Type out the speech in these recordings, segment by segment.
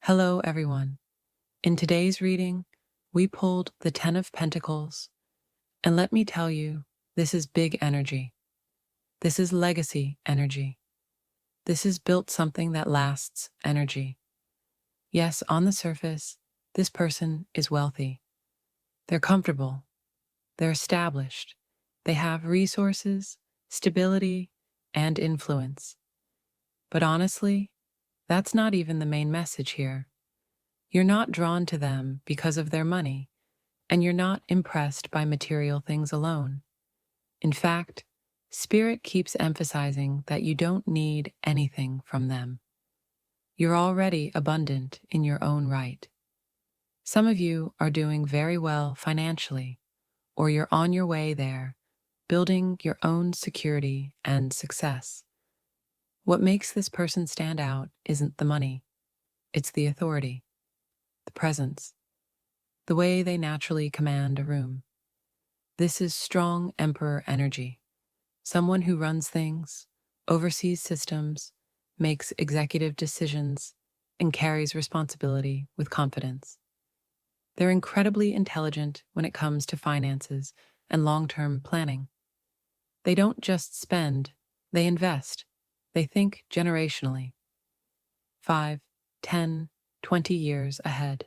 Hello, everyone. In today's reading, we pulled the Ten of Pentacles, and let me tell you, this is big energy. This is legacy energy. This is built something that lasts energy. Yes, on the surface, this person is wealthy. They're comfortable. They're established. They have resources, stability, and influence. But honestly, that's not even the main message here. You're not drawn to them because of their money, and you're not impressed by material things alone. In fact, Spirit keeps emphasizing that you don't need anything from them. You're already abundant in your own right. Some of you are doing very well financially, or you're on your way there, building your own security and success. What makes this person stand out isn't the money, it's the authority, the presence, the way they naturally command a room. This is strong emperor energy. Someone who runs things, oversees systems, makes executive decisions, and carries responsibility with confidence. They're incredibly intelligent when it comes to finances and long-term planning. They don't just spend, they invest. They think generationally. 5, 10, 20 years ahead.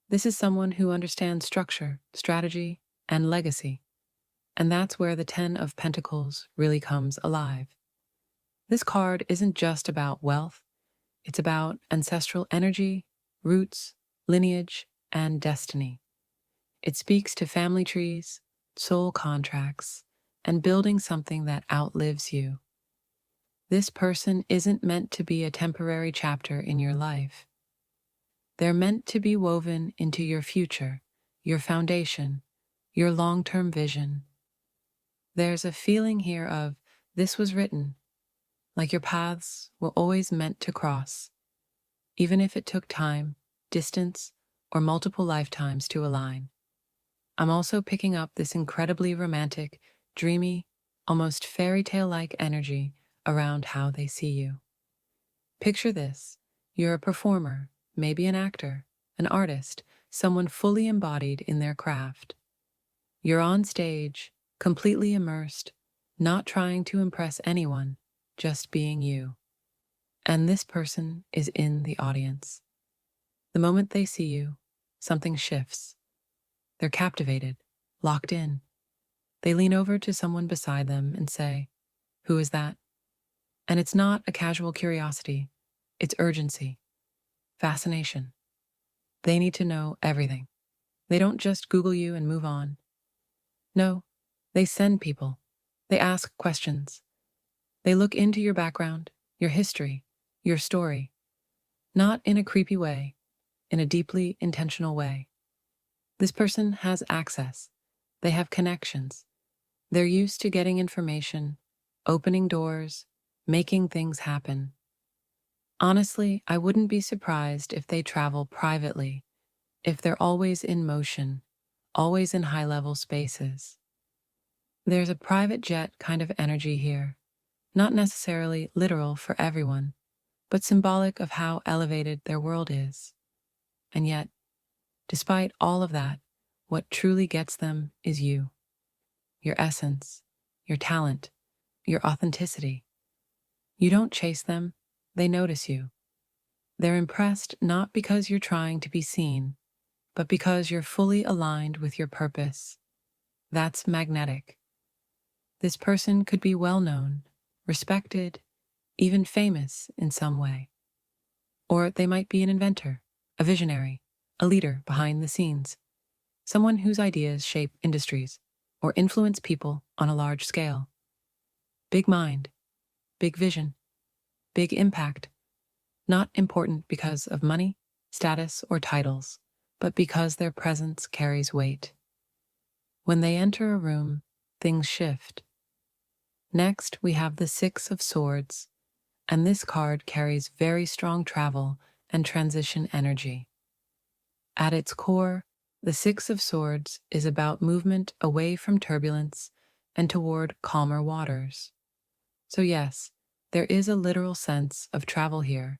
This is someone who understands structure, strategy, and legacy. And that's where the Ten of Pentacles really comes alive. This card isn't just about wealth, it's about ancestral energy, roots, lineage, and destiny. It speaks to family trees, soul contracts, and building something that outlives you. This person isn't meant to be a temporary chapter in your life. They're meant to be woven into your future, your foundation, your long-term vision. There's a feeling here of, this was written, like your paths were always meant to cross, even if it took time, distance, or multiple lifetimes to align. I'm also picking up this incredibly romantic, dreamy, almost fairy tale-like energy around how they see you. Picture this. You're a performer, maybe an actor, an artist, someone fully embodied in their craft. You're on stage, completely immersed, not trying to impress anyone, just being you. And this person is in the audience. The moment they see you, something shifts. They're captivated, locked in. They lean over to someone beside them and say, "Who is that?" And it's not a casual curiosity, it's urgency, fascination. They need to know everything. They don't just Google you and move on. No, they send people. They ask questions. They look into your background, your history, your story. Not in a creepy way, in a deeply intentional way. This person has access. They have connections. They're used to getting information, opening doors, making things happen. Honestly, I wouldn't be surprised if they travel privately, if they're always in motion, always in high-level spaces. There's a private jet kind of energy here, not necessarily literal for everyone, but symbolic of how elevated their world is. And yet, despite all of that, what truly gets them is you. Your essence, your talent, your authenticity. You don't chase them, they notice you. They're impressed not because you're trying to be seen, but because you're fully aligned with your purpose. That's magnetic. This person could be well-known, respected, even famous in some way. Or they might be an inventor, a visionary, a leader behind the scenes, someone whose ideas shape industries or influence people on a large scale. Big mind, big vision, big impact, not important because of money, status, or titles, but because their presence carries weight. When they enter a room, things shift. Next, we have the Six of Swords, and this card carries very strong travel and transition energy. At its core, the Six of Swords is about movement away from turbulence and toward calmer waters. So yes, there is a literal sense of travel here.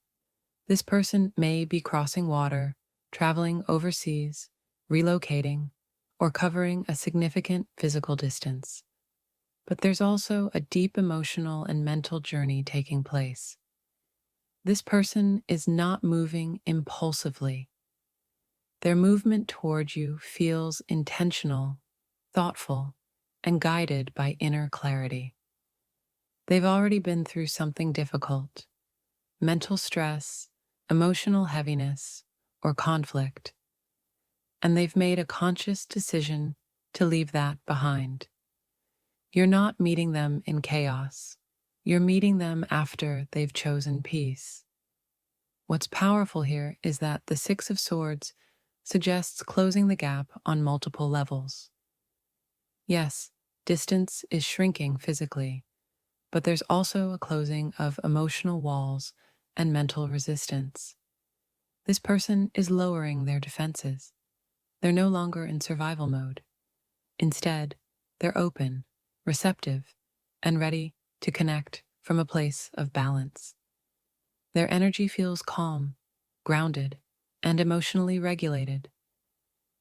This person may be crossing water, traveling overseas, relocating, or covering a significant physical distance. But there's also a deep emotional and mental journey taking place. This person is not moving impulsively. Their movement toward you feels intentional, thoughtful, and guided by inner clarity. They've already been through something difficult, mental stress, emotional heaviness, or conflict, and they've made a conscious decision to leave that behind. You're not meeting them in chaos. You're meeting them after they've chosen peace. What's powerful here is that the Six of Swords suggests closing the gap on multiple levels. Yes, distance is shrinking physically, but there's also a closing of emotional walls and mental resistance. This person is lowering their defenses. They're no longer in survival mode. Instead, they're open, receptive, and ready to connect from a place of balance. Their energy feels calm, grounded, and emotionally regulated.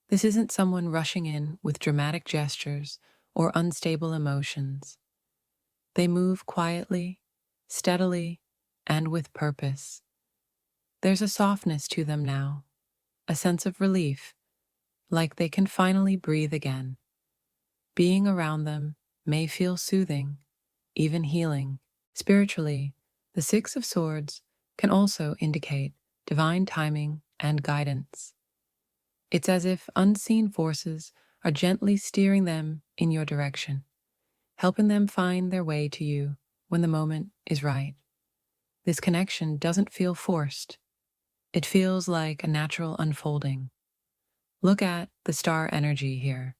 This isn't someone rushing in with dramatic gestures or unstable emotions. They move quietly, steadily, and with purpose. There's a softness to them now, a sense of relief, like they can finally breathe again. Being around them may feel soothing, even healing. Spiritually, the Six of Swords can also indicate divine timing and guidance. It's as if unseen forces are gently steering them in your direction, helping them find their way to you when the moment is right. This connection doesn't feel forced. It feels like a natural unfolding. Look at the star energy here.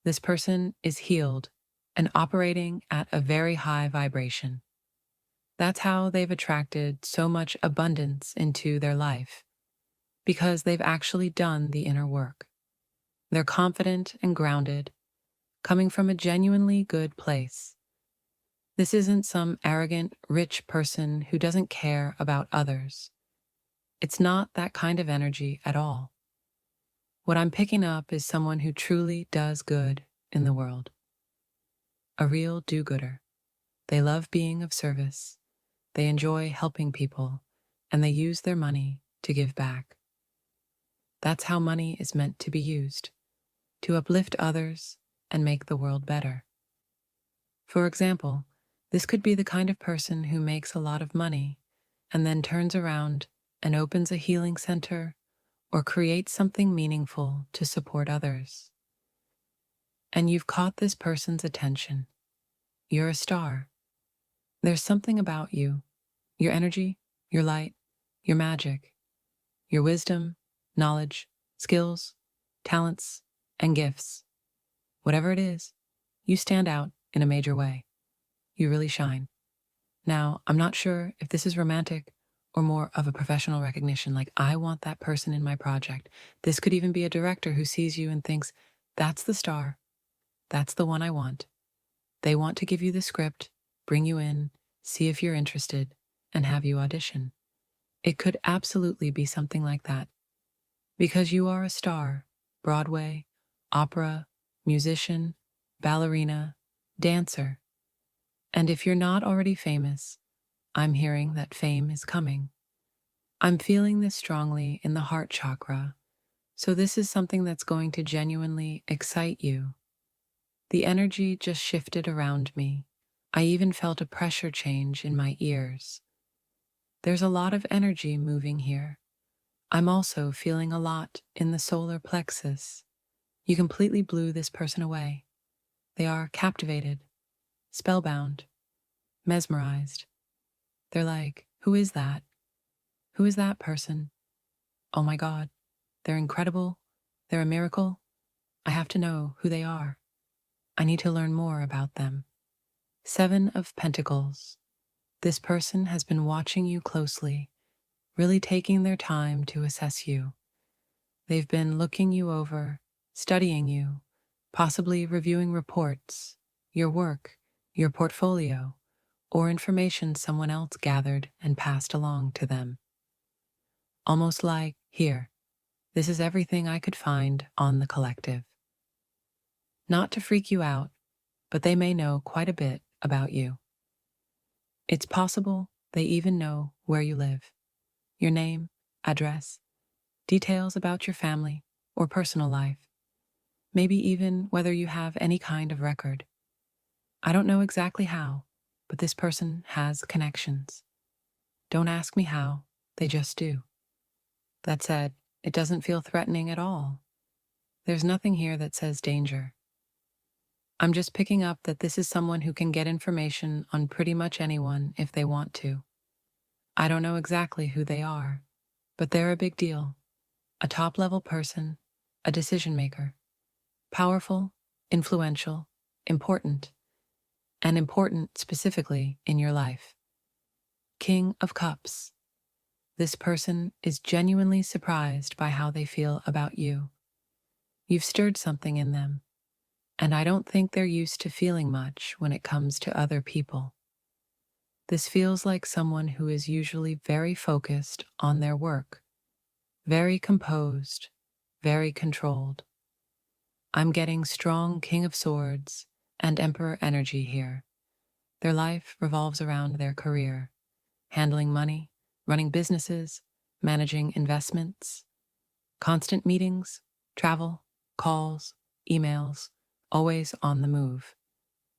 This person is healed and operating at a very high vibration. That's how they've attracted so much abundance into their life, because they've actually done the inner work. They're confident and grounded, coming from a genuinely good place. This isn't some arrogant, rich person who doesn't care about others. It's not that kind of energy at all. What I'm picking up is someone who truly does good in the world. A real do-gooder. They love being of service. They enjoy helping people, and they use their money to give back. That's how money is meant to be used, to uplift others and make the world better. For example, this could be the kind of person who makes a lot of money and then turns around and opens a healing center or creates something meaningful to support others. And you've caught this person's attention. You're a star. There's something about you, your energy, your light, your magic, your wisdom, knowledge, skills, talents, and gifts. Whatever it is, you stand out in a major way. You really shine. Now, I'm not sure if this is romantic or more of a professional recognition, like I want that person in my project. This could even be a director who sees you and thinks, that's the star. That's the one I want. They want to give you the script, bring you in, see if you're interested, and have you audition. It could absolutely be something like that. Because you are a star, Broadway, opera, musician, ballerina, dancer. And if you're not already famous, I'm hearing that fame is coming. I'm feeling this strongly in the heart chakra, so this is something that's going to genuinely excite you. The energy just shifted around me. I even felt a pressure change in my ears. There's a lot of energy moving here. I'm also feeling a lot in the solar plexus. You completely blew this person away. They are captivated, spellbound, mesmerized. They're like, who is that? Who is that person? Oh my God, they're incredible. They're a miracle. I have to know who they are. I need to learn more about them. Seven of Pentacles. This person has been watching you closely, really taking their time to assess you. They've been looking you over, studying you, possibly reviewing reports, your work, your portfolio, or information someone else gathered and passed along to them. almost like, here, this is everything I could find on the collective. Not to freak you out, but they may know quite a bit about you. It's possible they even know where you live, your name, address, details about your family or personal life, maybe even whether you have any kind of record. I don't know exactly how, but this person has connections. Don't ask me how, they just do. That said, it doesn't feel threatening at all. There's nothing here that says danger. I'm just picking up that this is someone who can get information on pretty much anyone if they want to. I don't know exactly who they are, but they're a big deal. A top-level person, a decision maker. Powerful, influential, important, and important specifically in your life. King of Cups. This person is genuinely surprised by how they feel about you. You've stirred something in them, and I don't think they're used to feeling much when it comes to other people. This feels like someone who is usually very focused on their work, very composed, very controlled. I'm getting strong King of Swords and Emperor energy here. Their life revolves around their career, handling money, running businesses, managing investments, constant meetings, travel, calls, emails, always on the move.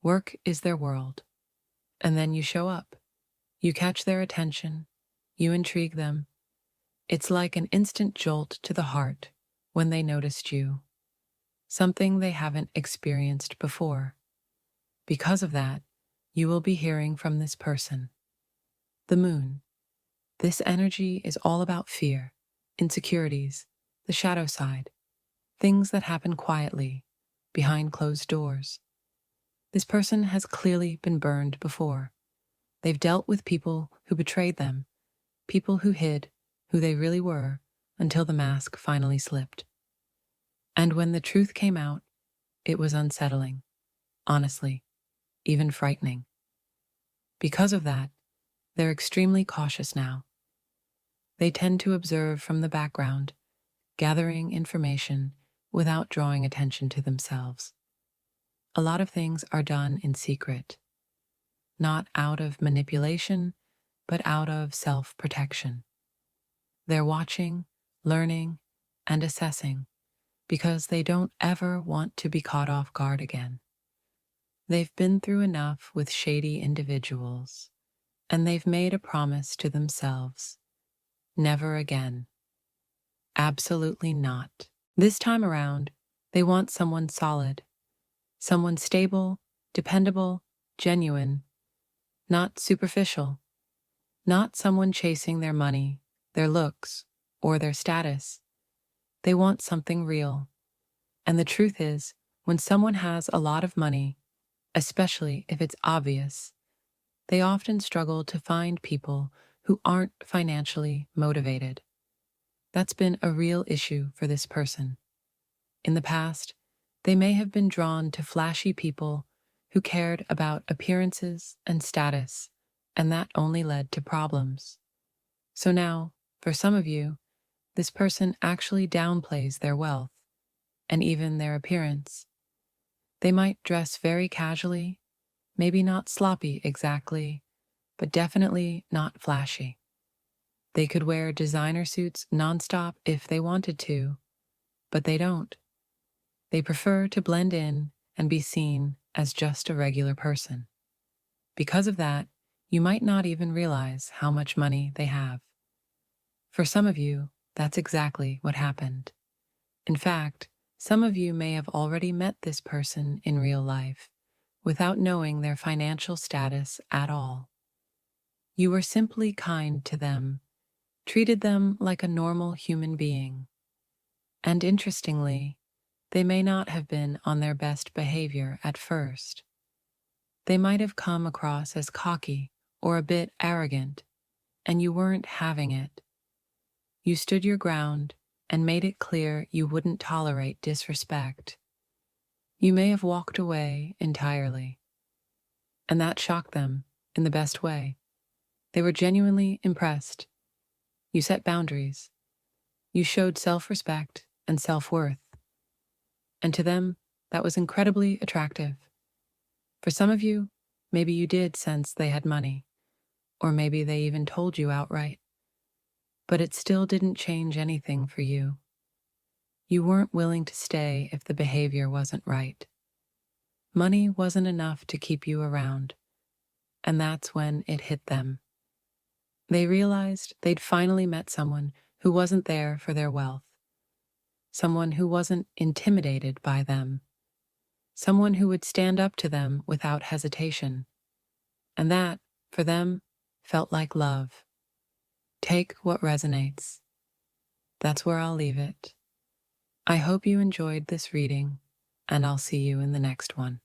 Work is their world. And then you show up. You catch their attention. You intrigue them. It's like an instant jolt to the heart when they noticed you. Something they haven't experienced before. Because of that, you will be hearing from this person. The moon. This energy is all about fear, insecurities, the shadow side, things that happen quietly, behind closed doors. This person has clearly been burned before. They've dealt with people who betrayed them, people who hid who they really were until the mask finally slipped. And when the truth came out, it was unsettling, honestly, even frightening. Because of that, they're extremely cautious now. They tend to observe from the background, gathering information without drawing attention to themselves. A lot of things are done in secret, not out of manipulation, but out of self-protection. They're watching, learning, and assessing because they don't ever want to be caught off guard again. They've been through enough with shady individuals, and they've made a promise to themselves. Never again. Absolutely not. This time around, they want someone solid, someone stable, dependable, genuine, not superficial, not someone chasing their money, their looks, or their status. They want something real. And the truth is, when someone has a lot of money, especially if it's obvious, they often struggle to find people who aren't financially motivated. That's been a real issue for this person. In the past, they may have been drawn to flashy people who cared about appearances and status, and that only led to problems. So now, for some of you, this person actually downplays their wealth and even their appearance. They might dress very casually, maybe not sloppy exactly, but definitely not flashy. They could wear designer suits nonstop if they wanted to, but they don't. They prefer to blend in and be seen as just a regular person. Because of that, you might not even realize how much money they have. For some of you, that's exactly what happened. In fact, some of you may have already met this person in real life without knowing their financial status at all. You were simply kind to them, treated them like a normal human being. And interestingly, they may not have been on their best behavior at first. They might have come across as cocky or a bit arrogant, and you weren't having it. You stood your ground and made it clear you wouldn't tolerate disrespect. You may have walked away entirely, and that shocked them in the best way. They were genuinely impressed. You set boundaries, You showed self-respect and self-worth, and to them, that was incredibly attractive. For some of you, maybe you did sense they had money, or maybe they even told you outright, but it still didn't change anything for you. You weren't willing to stay if the behavior wasn't right. Money wasn't enough to keep you around, and that's when it hit them. They realized they'd finally met someone who wasn't there for their wealth, someone who wasn't intimidated by them, someone who would stand up to them without hesitation. And that, for them, felt like love. Take what resonates. That's where I'll leave it. I hope you enjoyed this reading, and I'll see you in the next one.